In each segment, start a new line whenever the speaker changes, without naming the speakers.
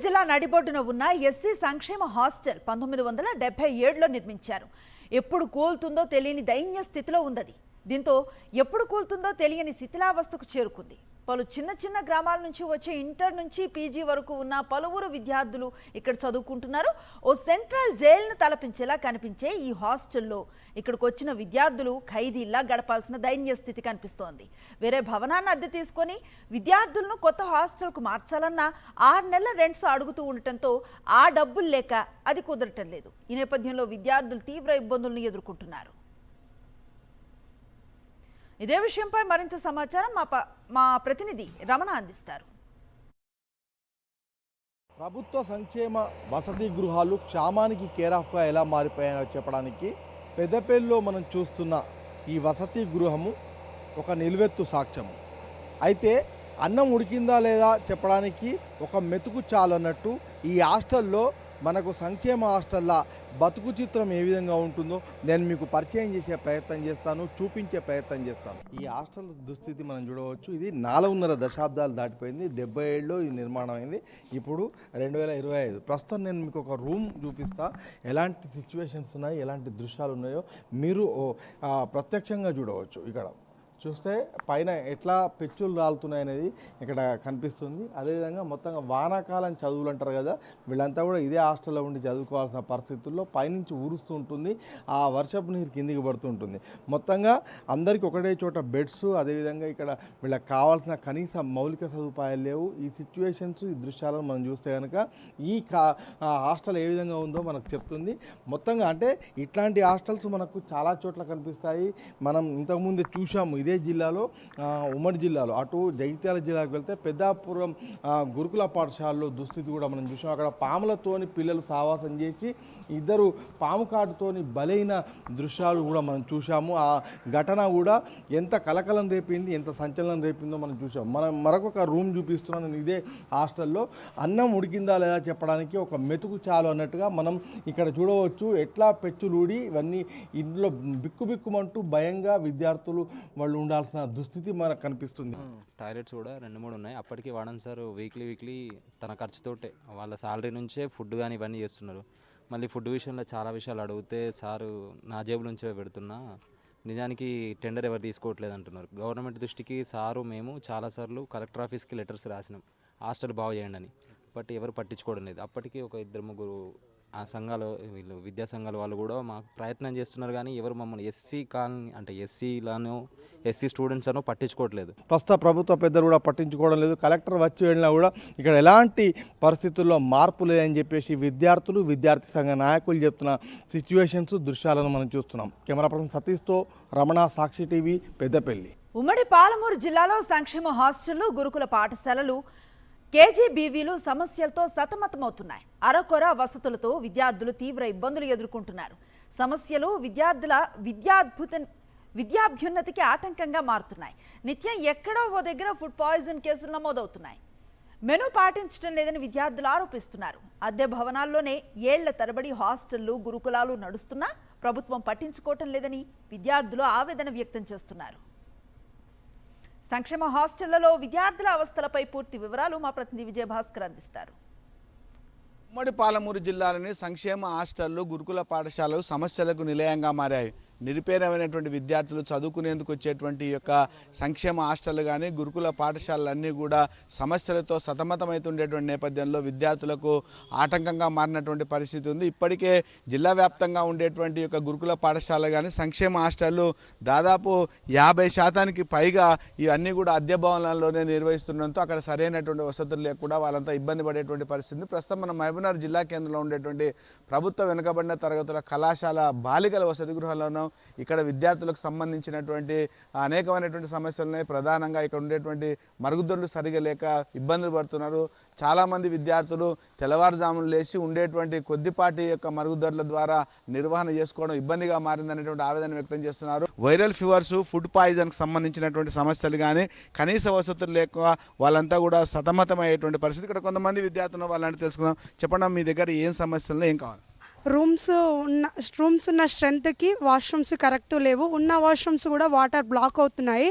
జిల్లా నడిబొడ్డున ఉన్న ఎస్సీ సంక్షేమ హాస్టల్ 1977లో నిర్మించారు. ఎప్పుడు కూల్తుందో తెలియని దైన్య స్థితిలో ఉందది. దీంతో ఎప్పుడు కూల్తుందో తెలియని శిథిలావస్థకు చేరుకుంది. పలు చిన్న చిన్న గ్రామాల నుంచి వచ్చే ఇంటర్ నుంచి పీజీ వరకు ఉన్న పలువురు విద్యార్థులు ఇక్కడ చదువుకుంటున్నారు. ఓ సెంట్రల్ జైలును తలపించేలా కనిపించే ఈ హాస్టల్లో ఇక్కడికి వచ్చిన విద్యార్థులు ఖైదీల్లా గడపాల్సిన దైన్య స్థితి కనిపిస్తోంది. వేరే భవనాన్ని అద్దె తీసుకొని విద్యార్థులను కొత్త హాస్టల్కు మార్చాలన్నా 6 నెలల రెంట్స్ అడుగుతూ ఉండటంతో ఆ డబ్బులు లేక అది కుదరటం లేదు. ఈ నేపథ్యంలో విద్యార్థులు తీవ్ర ఇబ్బందులను ఎదుర్కొంటున్నారు. ఇదే విషయంపై మరింత సమాచారం మా ప్రతినిధి రమణ అందిస్తారు.
ప్రభుత్వ సంక్షేమ వసతి గృహాలు క్షామానికి కేరాఫ్గా ఎలా మారిపోయాయో చెప్పడానికి పెద్దపల్లిలో మనం చూస్తున్న ఈ వసతి గృహము ఒక నిలువెత్తు సాక్ష్యము. అయితే అన్నం ఉడికిందా లేదా చెప్పడానికి ఒక మెతుకు చాలు అన్నట్టు ఈ హాస్టల్లో మనకు సంక్షేమ హాస్టల్లో బతుకు చిత్రం ఏ విధంగా ఉంటుందో నేను మీకు పరిచయం చేసే ప్రయత్నం చేస్తాను, చూపించే ప్రయత్నం చేస్తాను. ఈ హాస్టల్ దుస్థితి మనం చూడవచ్చు. ఇది 4.5 దశాబ్దాలు దాటిపోయింది. 77లో ఇది నిర్మాణం అయింది. ఇప్పుడు 2025. ప్రస్తుతం నేను మీకు ఒక రూమ్ చూపిస్తా. ఎలాంటి సిచ్యువేషన్స్ ఉన్నాయి, ఎలాంటి దృశ్యాలు ఉన్నాయో మీరు ప్రత్యక్షంగా చూడవచ్చు. ఇక్కడ చూస్తే పైన ఎట్లా పెచ్చులు రాలుతున్నాయి అనేది ఇక్కడ కనిపిస్తుంది. అదేవిధంగా మొత్తంగా వానాకాలం చదువులు అంటారు కదా, వీళ్ళంతా కూడా ఇదే హాస్టల్లో ఉండి చదువుకోవాల్సిన పరిస్థితుల్లో పైనుంచి ఊరుస్తూ ఉంటుంది. ఆ వర్షపు నీరు కిందికి పడుతుంటుంది. మొత్తంగా అందరికీ ఒకటే చోట బెడ్స్, అదేవిధంగా ఇక్కడ వీళ్ళకి కావాల్సిన కనీస మౌలిక సదుపాయాలు లేవు. ఈ సిచ్యువేషన్స్, ఈ దృశ్యాలను మనం చూస్తే కనుక ఈ హాస్టల్ ఏ విధంగా ఉందో మనకు చెప్తుంది. మొత్తంగా అంటే ఇట్లాంటి హాస్టల్స్ మనకు చాలా చోట్ల కనిపిస్తాయి. మనం ఇంతకుముందే చూసాము ఇదే జిల్లాలో, ఉమ్మడి జిల్లాలో. అటు జగిత్యాల జిల్లాకు వెళ్తే పెద్దాపురం గురుకుల పాఠశాలలో దుస్థితి కూడా మనం చూసాం. అక్కడ పాములతోని పిల్లలు సావాసం చేసి ఇద్దరు పాము కాటుతోని బలైన దృశ్యాలు కూడా మనం చూసాము. ఆ ఘటన కూడా ఎంత కలకలం రేపింది, ఎంత సంచలనం రేపిందో మనం చూసాం. మనం మరొక రూమ్ చూపిస్తున్నాను. నేను ఇదే హాస్టల్లో అన్నం ఉడికిందా లేదా చెప్పడానికి ఒక మెతుకు చాలు అన్నట్టుగా మనం ఇక్కడ చూడవచ్చు. ఎట్లా పెచ్చులూడి ఇవన్నీ ఇంట్లో బిక్కుబిక్కుమంటూ భయంగా విద్యార్థులు వాళ్ళు ఉండాల్సిన దుస్థితి మనకు కనిపిస్తుంది.
టాయిలెట్స్ కూడా 2-3 ఉన్నాయి. అప్పటికి వాడన్ సార్ వీక్లీ తన ఖర్చుతోటే వాళ్ళ శాలరీ నుంచే ఫుడ్ కానీ ఇవన్నీ చేస్తున్నారు. మళ్ళీ ఫుడ్ విషయంలో చాలా విషయాలు అడిగితే సారు నా జేబు నుంచే పెడుతున్నా, నిజానికి టెండర్ ఎవరు తీసుకోవట్లేదు అంటున్నారు. గవర్నమెంట్ దృష్టికి సారు మేము చాలాసార్లు కలెక్టర్ ఆఫీస్కి లెటర్స్ రాసినాం హాస్టల్ బాగు చేయండి అని. బట్ ఎవరు పట్టించుకోవడం లేదు. అప్పటికి ఒక 2-3 ఆ సంఘాలు, వీళ్ళు విద్యా సంఘాల వాళ్ళు కూడా మాకు ప్రయత్నం చేస్తున్నారు, కానీ ఎవరు మమ్మల్ని ఎస్సీ కాలనీ అంటే ఎస్సీలను ఎస్సీ స్టూడెంట్స్ అనో పట్టించుకోవట్లేదు.
ప్రస్తుత ప్రభుత్వ పెద్దలు కూడా పట్టించుకోవడం లేదు. కలెక్టర్ వచ్చి వెళ్ళినా కూడా ఇక్కడ ఎలాంటి పరిస్థితుల్లో మార్పు లేదని చెప్పేసి విద్యార్థులు, విద్యార్థి సంఘ నాయకులు చెప్తున్న సిచ్యువేషన్స్, దృశ్యాలను మనం చూస్తున్నాం. కెమెరా పర్సన్ సతీష్తో రమణ, సాక్షి టీవీ, పెద్దపల్లి.
ఉమ్మడి పాలమూరు జిల్లాలో సంక్షేమ హాస్టళ్లు, గురుకుల పాఠశాలలు, కేజీబీవీలు సమస్యలతో సతమతమవుతున్నాయి. అరకొర వసతులతో విద్యార్థులు తీవ్ర ఇబ్బందులు ఎదుర్కొంటున్నారు. సమస్యలు విద్యార్థుల విద్యాభ్యున్నతికి ఆటంకంగా మారుతున్నాయి. నిత్యం ఎక్కడో ఓ దగ్గర ఫుడ్ పాయిజన్ కేసులు నమోదవుతున్నాయి. మెనూ పాటించడం లేదని విద్యార్థులు ఆరోపిస్తున్నారు. అద్దె భవనాల్లోనే ఏళ్ల తరబడి హాస్టళ్లు, గురుకులాలు నడుస్తున్నా ప్రభుత్వం పట్టించుకోవటం లేదని విద్యార్థులు ఆవేదన వ్యక్తం చేస్తున్నారు. సంక్షేమ హాస్టళ్లలో విద్యార్థుల అవస్థలపై పూర్తి వివరాలు మా ప్రతినిధి విజయభాస్కర్ అందిస్తారు.
ఉమ్మడి పాలమూరు జిల్లాలోని సంక్షేమ హాస్టళ్లు, గురుకుల పాఠశాలలు సమస్యలకు నిలయంగా మారాయి. నిరుపేదమైనటువంటి విద్యార్థులు చదువుకునేందుకు వచ్చేటువంటి యొక్క సంక్షేమ హాస్టళ్ళు కానీ గురుకుల పాఠశాలలన్నీ కూడా సమస్యలతో సతమతమవుతుండేటువంటి నేపథ్యంలో విద్యార్థులకు ఆటంకంగా మారినటువంటి పరిస్థితి ఉంది. ఇప్పటికే జిల్లా వ్యాప్తంగా ఉండేటువంటి యొక్క గురుకుల పాఠశాలలు కానీ సంక్షేమ హాస్టళ్ళు దాదాపు 50% పైగా ఇవన్నీ కూడా అద్దె భవనాల్లోనే నిర్వహిస్తుండడంతో అక్కడ సరైనటువంటి వసతులు లేకుండా వాళ్ళంతా ఇబ్బంది పడేటువంటి పరిస్థితి. ప్రస్తుతం మన మహబూబ్నగర్ జిల్లా కేంద్రంలో ఉండేటువంటి ప్రభుత్వ వెనుకబడిన తరగతుల కళాశాల బాలికల వసతి గృహాలను ఇక్కడ విద్యార్థులకు సంబంధించినటువంటి అనేకమైనటువంటి సమస్యలు ఉన్నాయి. ప్రధానంగా ఇక్కడ ఉండేటువంటి మరుగుదొడ్లు సరిగా లేక ఇబ్బందులు పడుతున్నారు. చాలామంది విద్యార్థులు తెల్లవారుజాములు లేచి ఉండేటువంటి కొద్దిపాటి యొక్క మరుగుదొడ్ల ద్వారా నిర్వహణ చేసుకోవడం ఇబ్బందిగా మారిందనేటువంటి ఆవేదన వ్యక్తం చేస్తున్నారు. వైరల్ ఫీవర్స్, ఫుడ్ పాయిజన్కి సంబంధించినటువంటి సమస్యలు కానీ కనీస వసతులు లేక వాళ్ళంతా కూడా సతమతమయ్యేటువంటి పరిస్థితి. ఇక్కడ కొంతమంది విద్యార్థులు వాళ్ళంటే తెలుసుకుందాం. చెప్పండి, మీ దగ్గర ఏం సమస్యలు, ఏం కావాలి?
రూమ్స్ ఉన్న స్ట్రెంత్కి వాష్రూమ్స్ కరెక్ట్ లేవు. ఉన్న వాష్రూమ్స్ కూడా వాటర్ బ్లాక్ అవుతున్నాయి.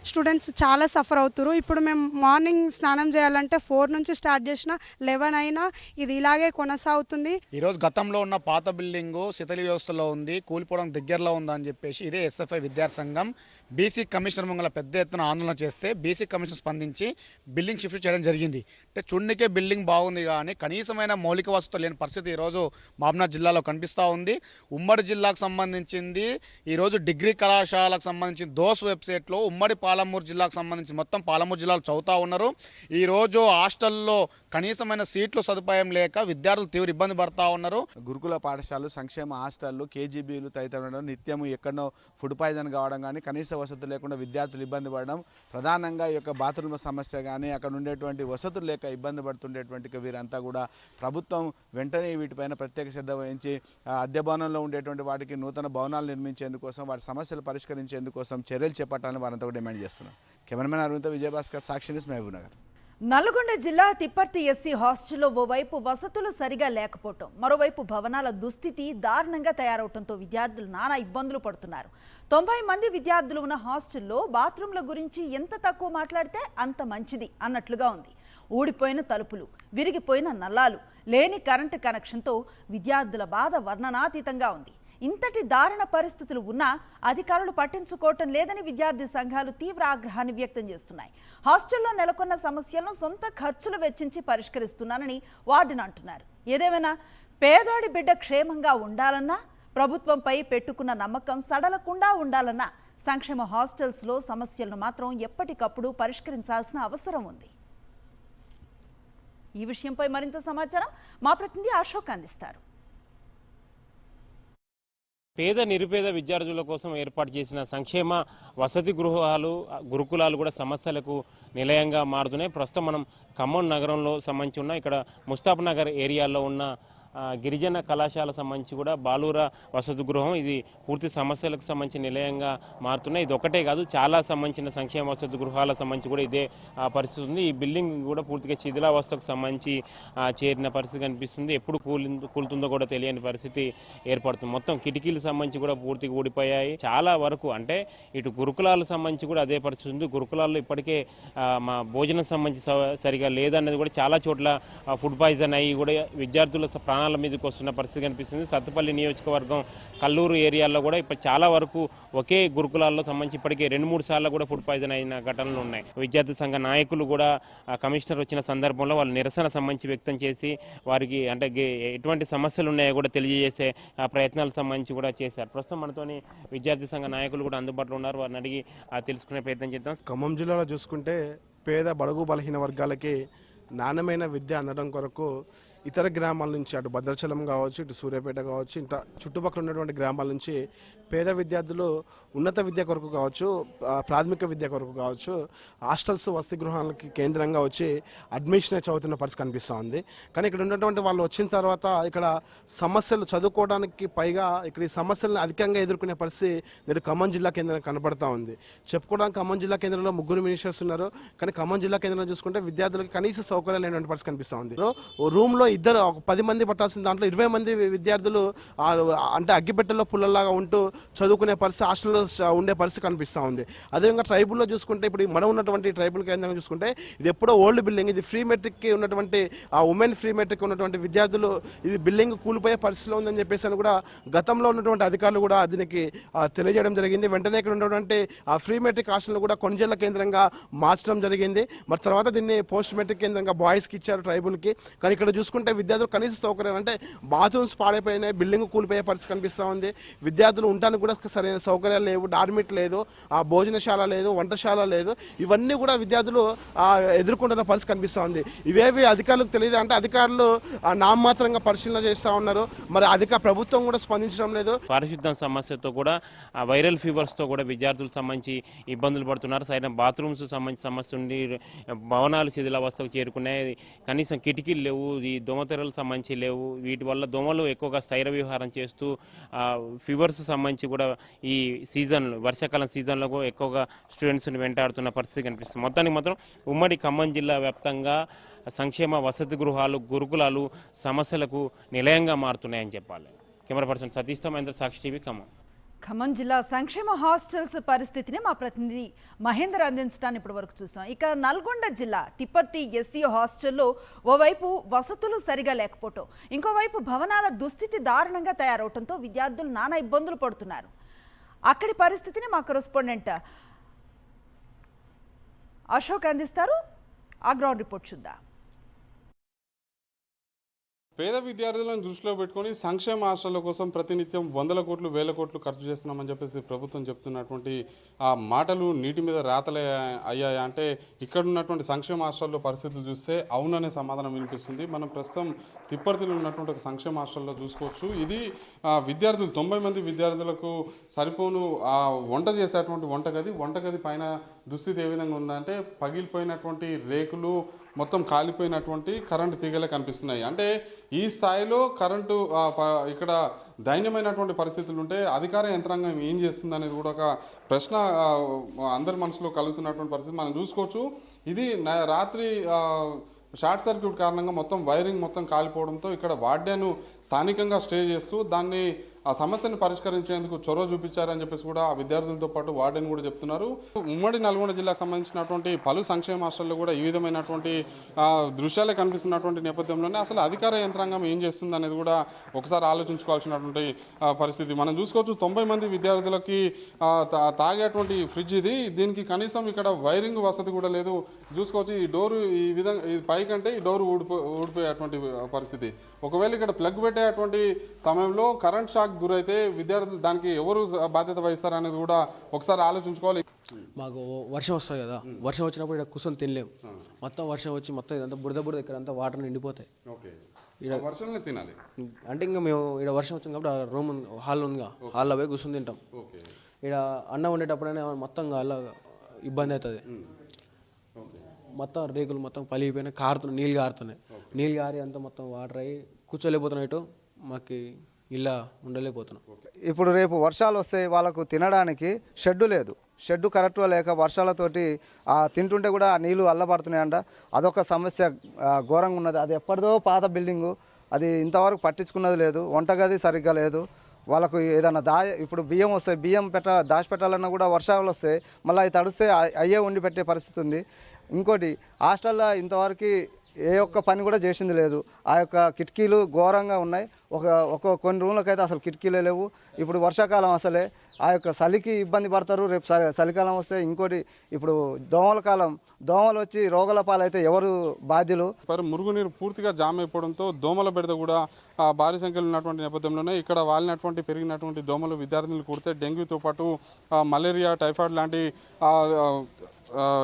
స్టూడెంట్స్ చాలా సఫర్ అవుతారు. ఇప్పుడు మేము మార్నింగ్ స్నానం చేయాలంటే 4 నుంచి స్టార్ట్ చేసిన 11 అయినా ఇది ఇలాగే కొనసాగుతుంది.
ఈరోజు గతంలో ఉన్న పాత బిల్డింగు శిథిల వ్యవస్థలో ఉంది, కూలిపోవడం దగ్గరలో ఉందని చెప్పేసి ఇదే ఎస్ఎఫ్ఐ విద్యార్థి సంఘం బీసీ కమిషనర్ ముంగల పెద్ద ఎత్తున ఆందోళన చేస్తే బీసీ కమిషన్ స్పందించి బిల్డింగ్ షిఫ్ట్ చేయడం జరిగింది. అంటే చూడనికే బిల్డింగ్ బాగుంది కానీ కనీసమైన మౌలిక వసతులు లేని పరిస్థితి ఈరోజు మహబూబ్నగర్ జిల్లాలో కనిపిస్తూ ఉంది. ఉమ్మడి జిల్లాకు సంబంధించింది ఈరోజు డిగ్రీ కళాశాలకు సంబంధించిన దోస్ వెబ్సైట్లో ఉమ్మడి పాలమూరు జిల్లాకు సంబంధించి మొత్తం పాలమూరు జిల్లాలో చదువుతూ ఉన్నారు. ఈరోజు హాస్టల్లో కనీసమైన సీట్లు సదుపాయం లేక విద్యార్థులు తీవ్ర ఇబ్బంది పడుతూ ఉన్నారు.
గురుకుల పాఠశాలలు, సంక్షేమ హాస్టళ్ళు, కేజీబీలు తదితర నిత్యము ఎక్కడో ఫుడ్ పాయిజన్ కావడం కానీ కనీస వసతులు లేకుండా విద్యార్థులు ఇబ్బంది పడడం, ప్రధానంగా ఈ యొక్క బాత్రూమ్ల సమస్య కానీ అక్కడ ఉండేటువంటి వసతులు లేక ఇబ్బంది పడుతుండేటువంటి వీరంతా కూడా ప్రభుత్వం వెంటనే వీటిపైన ప్రత్యేక శ్రద్ధ వహించి అద్దె భవనంలో ఉండేటువంటి వాటికి నూతన భవనాలు నిర్మించేందుకోసం, వాటి సమస్యలు పరిష్కరించేందుకోసం చర్యలు చేపట్టాలని వారంతా కూడా డిమాండ్ చేస్తున్నారు. కెమెరామెన్ అరవింద్, విజయభాస్కర్, సాక్షి న్యూస్, మహబూబ్ నగర్.
నల్గొండ జిల్లా తిప్పర్తి ఎస్సీ హాస్టల్లో ఓవైపు వసతులు సరిగా లేకపోవటం, మరోవైపు భవనాల దుస్థితి దారుణంగా తయారవడంతో విద్యార్థులు నానా ఇబ్బందులు పడుతున్నారు. 90 మంది విద్యార్థులు ఉన్న హాస్టల్లో బాత్రూంల గురించి ఎంత తక్కువ మాట్లాడితే అంత మంచిది అన్నట్లుగా ఉంది. ఊడిపోయిన తలుపులు, విరిగిపోయిన నల్లాలు, లేని కరెంటు కనెక్షన్తో విద్యార్థుల బాధ వర్ణనాతీతంగా ఉంది. ఇంతటి దారుణ పరిస్థితులు ఉన్నా అధికారులు పట్టించుకోవటం లేదని విద్యార్థి సంఘాలు తీవ్ర ఆగ్రహాన్ని వ్యక్తం చేస్తున్నాయి. హాస్టల్లో నెలకొన్న సమస్యలను సొంత ఖర్చులు వెచ్చించి పరిష్కరిస్తున్నానని వార్డెన్ అంటున్నారు. ఏదేమైనా పేదోడి బిడ్డ క్షేమంగా ఉండాలన్నా, ప్రభుత్వంపై పెట్టుకున్న నమ్మకం సడలకుండా ఉండాలన్నా సంక్షేమ హాస్టల్స్లో సమస్యలను మాత్రం ఎప్పటికప్పుడు పరిష్కరించాల్సిన అవసరం ఉంది. ఈ విషయంపై మరింత సమాచారం మా ప్రతినిధి అశోక్ అందిస్తారు.
పేద నిరుపేద విద్యార్థుల కోసం ఏర్పాటు చేసిన సంక్షేమ వసతి గురుకులాలు కూడా సమస్యలకు నిలయంగా మారుతున్నాయి. ప్రస్తుతం మనం ఖమ్మం నగరంలో సంబంధించి ఉన్న ఇక్కడ ముస్తాఫ్ నగర్ ఏరియాలో ఉన్న గిరిజన కళాశాల సంబంధించి కూడా బాలూర వసతి గృహం ఇది పూర్తి సమస్యలకు సంబంధించి నిలయంగా మారుతున్నాయి. ఇది ఒకటే కాదు, చాలా సంబంధించిన సంక్షేమ వసతి గృహాలకు సంబంధించి కూడా ఇదే పరిస్థితి ఉంది. ఈ బిల్డింగ్ కూడా పూర్తిగా శిథిలావస్థకు సంబంధించి చేరిన పరిస్థితి కనిపిస్తుంది. ఎప్పుడు కూలుతుందో కూడా తెలియని పరిస్థితి ఏర్పడుతుంది. మొత్తం కిటికీలకు సంబంధించి కూడా పూర్తిగా ఊడిపోయాయి. చాలా వరకు అంటే ఇటు గురుకులాలకు సంబంధించి కూడా అదే పరిస్థితి ఉంది. గురుకులాల్లో ఇప్పటికే మా భోజనం సంబంధించి సరిగా లేదన్నది కూడా చాలా చోట్ల ఫుడ్ పాయిజన్ అయ్యి కూడా విద్యార్థుల ప్రాణాల మీదకి వస్తున్న పరిస్థితి కనిపిస్తుంది. సత్తుపల్లి నియోజకవర్గం కల్లూరు ఏరియాలో కూడా ఇప్పుడు చాలా వరకు ఒకే గురుకులాల్లో సంబంధించి ఇప్పటికే 2-3 సార్లు కూడా ఫుడ్ పాయిజన్ అయిన ఘటనలు ఉన్నాయి. విద్యార్థి సంఘ నాయకులు కూడా కమిషనర్ వచ్చిన సందర్భంలో వాళ్ళు నిరసన సంబంధించి వ్యక్తం చేసి వారికి అంటే ఎటువంటి సమస్యలు ఉన్నాయో కూడా తెలియజేసే ప్రయత్నాలకు సంబంధించి కూడా చేశారు. ప్రస్తుతం మనతోని విద్యార్థి సంఘ నాయకులు కూడా అందుబాటులో ఉన్నారు. వారిని అడిగి తెలుసుకునే ప్రయత్నం చేద్దాం.
ఖమ్మం జిల్లాలో చూసుకుంటే పేద బడుగు బలహీన వర్గాలకి నాణ్యమైన విద్య అందడం కొరకు ఇతర గ్రామాల నుంచి అటు భద్రాచలం కావచ్చు, ఇటు సూర్యాపేట కావచ్చు, ఇంత చుట్టుపక్కల ఉన్నటువంటి గ్రామాల నుంచి పేద విద్యార్థులు ఉన్నత విద్య కొరకు కావచ్చు, ప్రాథమిక విద్య కొరకు కావచ్చు, హాస్టల్స్ వసతి గృహాలకి కేంద్రంగా వచ్చి అడ్మిషన్ చదువుతున్న పరిస్థితి కనిపిస్తూ ఉంది. కానీ ఇక్కడ ఉన్నటువంటి వాళ్ళు వచ్చిన తర్వాత ఇక్కడ సమస్యలు చదువుకోవడానికి పైగా ఇక్కడ ఈ సమస్యలను అధికంగా ఎదుర్కొనే పరిస్థితి నేడు ఖమ్మం జిల్లా కేంద్రం కనబడతా ఉంది. చెప్పుకోవడానికి ఖమ్మం జిల్లా కేంద్రంలో 3 మినిస్టర్స్ ఉన్నారు. కానీ ఖమ్మం జిల్లా కేంద్రంలో చూసుకుంటే విద్యార్థులకు కనీస సౌకర్యాలు లేనటువంటి పరిస్థితి కనిపిస్తూ ఉంది. రూమ్లో ఇద్దరు 10 మంది పట్టాల్సిన దాంట్లో 20 మంది విద్యార్థులు అంటే అగ్గిపెట్టెలో పుల్లలాగా ఉంటూ చదువుకునే పరిస్థితి హాస్టల్లో ఉండే పరిస్థితి కనిపిస్తూ ఉంది. అదేవిధంగా ట్రైబుల్లో చూసుకుంటే ఇప్పుడు మనం ఉన్నటువంటి ట్రైబుల్ కేంద్రంగా చూసుకుంటే ఇది ఎప్పుడో ఓల్డ్ బిల్డింగ్, ఇది ఫ్రీ మెట్రిక్కి ఉన్నటువంటి ఉమెన్ ఫ్రీ మెట్రిక్ ఉన్నటువంటి విద్యార్థులు ఇది బిల్డింగ్ కూలిపోయే పరిస్థితిలో ఉందని చెప్పేసి అని కూడా గతంలో ఉన్నటువంటి అధికారులు కూడా దీనికి తెలియజేయడం జరిగింది. వెంటనే ఇక్కడ ఉన్నటువంటి ఆ ఫ్రీ మెట్రిక్ హాస్టల్ కూడా కొణిజల్ల కేంద్రంగా మార్చడం జరిగింది. మరి తర్వాత దీన్ని పోస్ట్ మెట్రిక్ కేంద్రంగా బాయ్స్కి ఇచ్చారు ట్రైబుల్కి. కానీ ఇక్కడ చూసుకుంటే విద్యార్థులు కనీస సౌకర్యాలు అంటే బాత్రూమ్స్ పాడైపోయినాయి, బిల్డింగ్ కూలిపోయే పరిస్థితి కనిపిస్తూ ఉంది. విద్యార్థులు ఉండడానికి కూడా సరైన సౌకర్యాలు లేవు, డార్మిట్ లేదు, ఆ భోజనశాల లేదు, వంటశాల లేదు. ఇవన్నీ కూడా విద్యార్థులు ఎదుర్కొంటున్న పరిస్థితి కనిపిస్తూ ఉంది. ఇవేవి అధికారులకు తెలియదు అంటే అధికారులు నామమాత్రంగా పరిశీలన చేస్తూ ఉన్నారు. మరి ప్రభుత్వం కూడా స్పందించడం లేదు.
పారిశుద్ధ్యం సమస్యతో కూడా వైరల్ ఫీవర్స్తో కూడా విద్యార్థులు సంబంధించి ఇబ్బందులు పడుతున్నారు. సరైన బాత్రూమ్స్ సంబంధించి సమస్య ఉండి భవనాలు శిథిలావస్థకు చేరుకున్నాయి. కనీసం కిటికీలు లేవు, ఈ దోమతెరలకు సంబంధించి లేవు. వీటి వల్ల దోమలు ఎక్కువగా స్థైర విహారం చేస్తూ ఫీవర్స్ సంబంధించి కూడా ఈ సీజన్లో వర్షాకాలం సీజన్లో కూడా ఎక్కువగా స్టూడెంట్స్ని వెంటాడుతున్న పరిస్థితి కనిపిస్తుంది. మొత్తానికి మాత్రం ఉమ్మడి ఖమ్మం జిల్లా వ్యాప్తంగా సంక్షేమ వసతి గృహాలు గురుకులాలు సమస్యలకు నిలయంగా మారుతున్నాయని చెప్పాలి. కెమెరా పర్సన్ సతీష్తో మహేందర్, సాక్షి టీవీ, ఖమ్మం.
ఖమ్మం జిల్లా సంక్షేమ హాస్టల్స్ పరిస్థితిని మా ప్రతినిధి మహేందర్ అందించడాన్ని ఇప్పటి వరకు చూసాం. ఇక నల్గొండ జిల్లా తిప్పర్తి ఎస్సీ హాస్టల్లో ఓవైపు వసతులు సరిగా లేకపోవటం, ఇంకోవైపు భవనాల దుస్థితి దారుణంగా తయారవడంతో విద్యార్థులు నానా ఇబ్బందులు పడుతున్నారు. అక్కడి పరిస్థితిని మా కరెస్పాండెంట్ అశోక్ అందిస్తారు. ఆ గ్రౌండ్ రిపోర్ట్ చూద్దాం.
పేద విద్యార్థులను దృష్టిలో పెట్టుకొని సంక్షేమ హాస్టళ్ల కోసం ప్రతినిత్యం వందల కోట్లు వేల కోట్లు ఖర్చు చేస్తున్నామని చెప్పేసి ప్రభుత్వం చెప్తున్నటువంటి ఆ మాటలు నీటి మీద రాతలే అయ్యాయా అంటే ఇక్కడ ఉన్నటువంటి సంక్షేమ హాస్టల్లో పరిస్థితులు చూస్తే అవుననే సమాధానం వినిపిస్తుంది. మనం ప్రస్తుతం తిప్పర్తిలో ఉన్నటువంటి ఒక సంక్షేమ హాస్టల్లో చూసుకోవచ్చు. ఇది విద్యార్థులు 90 మంది విద్యార్థులకు సరిపోను వంట చేసేటువంటి వంటగది పైన దుస్థితి ఏ విధంగా ఉందంటే పగిలిపోయినటువంటి రేకులు, మొత్తం కాలిపోయినటువంటి కరెంటు తీగలే కనిపిస్తున్నాయి. అంటే ఈ స్థాయిలో కరెంటు ఇక్కడ దైన్యమైనటువంటి పరిస్థితులు ఉంటే అధికార యంత్రాంగం ఏం చేస్తుంది అనేది కూడా ఒక ప్రశ్న అందరి మనసులో కలుగుతున్నటువంటి పరిస్థితి మనం చూసుకోవచ్చు. ఇది రాత్రి షార్ట్ సర్క్యూట్ కారణంగా మొత్తం వైరింగ్ మొత్తం కాలిపోవడంతో ఇక్కడ వార్డెన్ స్థానికంగా స్టే చేస్తూ దాన్ని ఆ సమస్యను పరిష్కరించేందుకు చొరవ చూపించారని చెప్పేసి కూడా ఆ విద్యార్థులతో పాటు వార్డెన్ కూడా చెప్తున్నారు. ఉమ్మడి నల్గొండ జిల్లాకు సంబంధించినటువంటి పలు సంక్షేమ హాస్టల్లో కూడా ఈ విధమైనటువంటి దృశ్యాలే కనిపిస్తున్నటువంటి నేపథ్యంలోనే అసలు అధికార యంత్రాంగం ఏం చేస్తుంది అనేది కూడా ఒకసారి ఆలోచించుకోవాల్సినటువంటి పరిస్థితి మనం చూసుకోవచ్చు. 90 మంది విద్యార్థులకి తాగేటువంటి ఫ్రిడ్జ్ ఇది. దీనికి కనీసం ఇక్కడ వైరింగ్ వసతి కూడా లేదు. చూసుకోవచ్చు ఈ డోరు ఈ విధంగా పైకంటే ఈ డోరు ఊడిపోయేటువంటి పరిస్థితి. ఒకవేళ ఇక్కడ ప్లగ్ పెట్టేటువంటి సమయంలో కరెంట్ షాక్ గురైతే విద్యార్థులు దానికి ఎవరు బాధ్యత వహిస్తారు అనేది కూడా ఒకసారి ఆలోచించుకోవాలి.
మాకు వర్షం వస్తుంది కదా, వర్షం వచ్చినప్పుడు ఇక్కడ కూర్చొని తినలేము. మొత్తం వర్షం వచ్చి మొత్తం ఇదంతా బురద ఇక్కడ అంతా వాటర్ నిండిపోతాయి.
ఇక్కడ వర్షంలో తినాలి
అంటే ఇంకా మేము ఇక్కడ వర్షం వచ్చింది కాబట్టి రూమ్ హాల్ ఉందిగా, హాల్లో పోయి కూర్చొని తింటాం. ఇక్కడ అన్నం ఉండేటప్పుడైనా మొత్తం అలా ఇబ్బంది అవుతుంది. మొత్తం రేకులు మొత్తం పలిగిపోయినాయి, కారుతున్నాయి, నీళ్ళు గారి అంతా మొత్తం వాటర్ అయ్యి కూర్చోలేకపోతున్నాయి. మాకు ఇలా ఉండలేకపోతున్నాం.
ఇప్పుడు రేపు వర్షాలు వస్తాయి, వాళ్ళకు తినడానికి షెడ్డు లేదు. షెడ్డు కరెక్ట్గా లేక వర్షాలతోటి తింటుంటే కూడా నీళ్ళు అల్లబడుతున్నాయంట. అదొక సమస్య ఘోరంగా ఉన్నది. అది ఎప్పటిదో పాత బిల్డింగు, అది ఇంతవరకు పట్టించుకున్నది లేదు. వంటగది సరిగ్గా లేదు. వాళ్ళకు ఏదైనా ఇప్పుడు బియ్యం వస్తాయి, బియ్యం దాచిపెట్టాలన్నా కూడా వర్షాలు వస్తాయి, మళ్ళీ అవి తడిస్తే అయ్యే వండి పెట్టే పరిస్థితి ఉంది. ఇంకోటి హాస్టల్లో ఇంతవరకు ఏ ఒక్క పని కూడా చేసింది లేదు. ఆ యొక్క కిటికీలు ఘోరంగా ఉన్నాయి. కొన్ని రూమ్లకైతే అసలు కిటికీలే లేవు. ఇప్పుడు వర్షాకాలం అసలే ఆ యొక్క చలికి ఇబ్బంది పడతారు. రేపు చలికాలం వస్తే ఇంకోటి ఇప్పుడు దోమల కాలం, దోమలు వచ్చి రోగాల పాలైతే ఎవరు బాధ్యులు?
మురుగునీరు పూర్తిగా జామ్ అయిపోవడంతో దోమల బెడద కూడా భారీ సంఖ్యలో ఉన్నటువంటి నేపథ్యంలోనే ఇక్కడ వాలినటువంటి పెరిగినటువంటి దోమలు విద్యార్థులు కుడితే డెంగ్యూతో పాటు మలేరియా, టైఫాయిడ్ లాంటి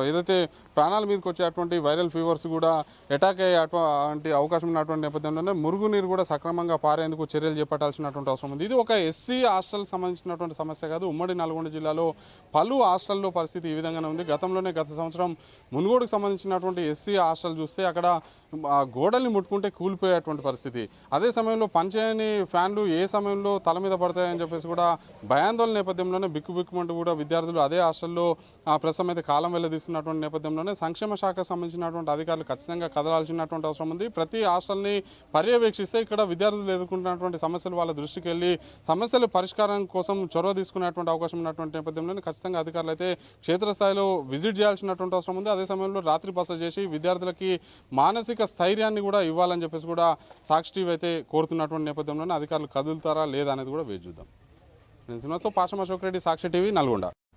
ఏదైతే ప్రాణాల మీదకి వచ్చేటువంటి వైరల్ ఫీవర్స్ కూడా అటాక్ అయ్యేటువంటి అవకాశం ఉన్నటువంటి నేపథ్యంలోనే మురుగునీరు కూడా సక్రమంగా పారేందుకు చర్యలు చేపట్టాల్సినటువంటి అవసరం ఉంది. ఇది ఒక ఎస్సీ హాస్టల్ సంబంధించినటువంటి సమస్య కాదు. ఉమ్మడి నల్గొండ జిల్లాలో పలు హాస్టల్లో పరిస్థితి ఈ విధంగానే ఉంది. గత సంవత్సరం మునుగోడుకు సంబంధించినటువంటి ఎస్సీ హాస్టల్ చూస్తే అక్కడ గోడల్ని ముట్టుకుంటే కూలిపోయేటువంటి పరిస్థితి. అదే సమయంలో పనిచేయని ఫ్యాన్లు ఏ సమయంలో తల మీద పడతాయని చెప్పేసి కూడా భయాందోళన నేపథ్యంలోనే బిక్కుబిక్కుమంటూ కూడా విద్యార్థులు అదే హాస్టల్లో ప్రస్తుతం అయితే కాలం వెల్లదీస్తున్నటువంటి నేపథ్యంలోనే సంక్షేమ శాఖకు సంబంధించినటువంటి అధికారులు ఖచ్చితంగా కదలాల్సినటువంటి అవసరం ఉంది. ప్రతి హాస్టల్ని పర్యవేక్షిస్తే ఇక్కడ విద్యార్థులు ఎదుర్కొంటున్నటువంటి సమస్యలు వాళ్ళ దృష్టికి వెళ్ళి సమస్యల పరిష్కారం కోసం చొరవ తీసుకునేటువంటి అవకాశం ఉన్నటువంటి నేపథ్యంలోనే ఖచ్చితంగా అధికారులు అయితే క్షేత్రస్థాయిలో విజిట్ చేయాల్సినటువంటి అవసరం ఉంది. అదే సమయంలో రాత్రి బస చేసి విద్యార్థులకి మానసిక స్థైర్యాన్ని కూడా ఇవ్వాలని చెప్పేసి కూడా సాక్షి టీవీ అయితే కోరుతున్నటువంటి నేపథ్యంలోనే అధికారులు కదులుతారా లేదా అనేది కూడా వేచి చూద్దాం. నేను శ్రీనివాసరావు, పాషం అశోక్ రెడ్డి, సాక్షి టీవీ, నల్గొండ.